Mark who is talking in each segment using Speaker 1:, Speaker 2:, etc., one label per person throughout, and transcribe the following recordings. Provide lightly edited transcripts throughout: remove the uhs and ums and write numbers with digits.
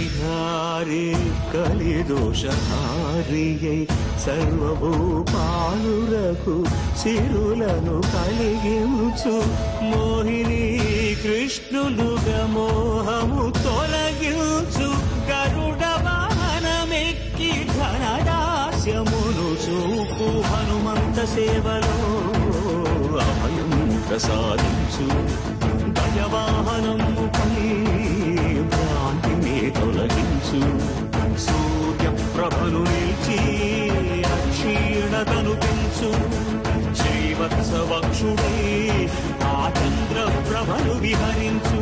Speaker 1: పరిహారి కలిదోషహారియై సర్వభూపాలురకు సిరులను కలిగించు మోహిని కృష్ణులుగా మోహము తొలగించు గరుడ వాహనమెక్కి ధనదాస్యమును చూపు హనుమంత సేవలో అభయం ప్రసాదించు గజవాహనముపై భ్రాంతిని తొలగించు సూర్యప్రభను నిలిచి అక్షీణతను పెంచు శ్రీవత్సవక్షుడై ఆ చంద్రప్రభను విహరించు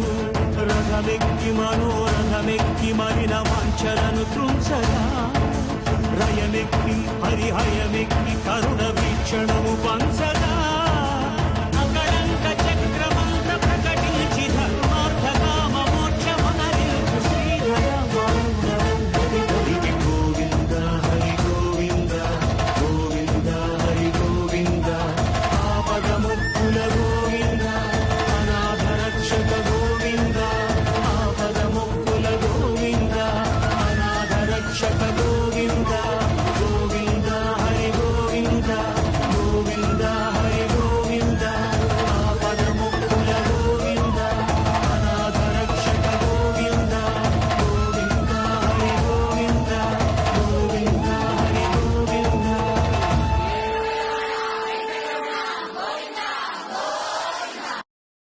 Speaker 1: రథమెక్కి మనోరథమెక్కి మరిన వాంఛలను త్రుంచగా రయమెక్కి హరిహయమెక్కి కరుణ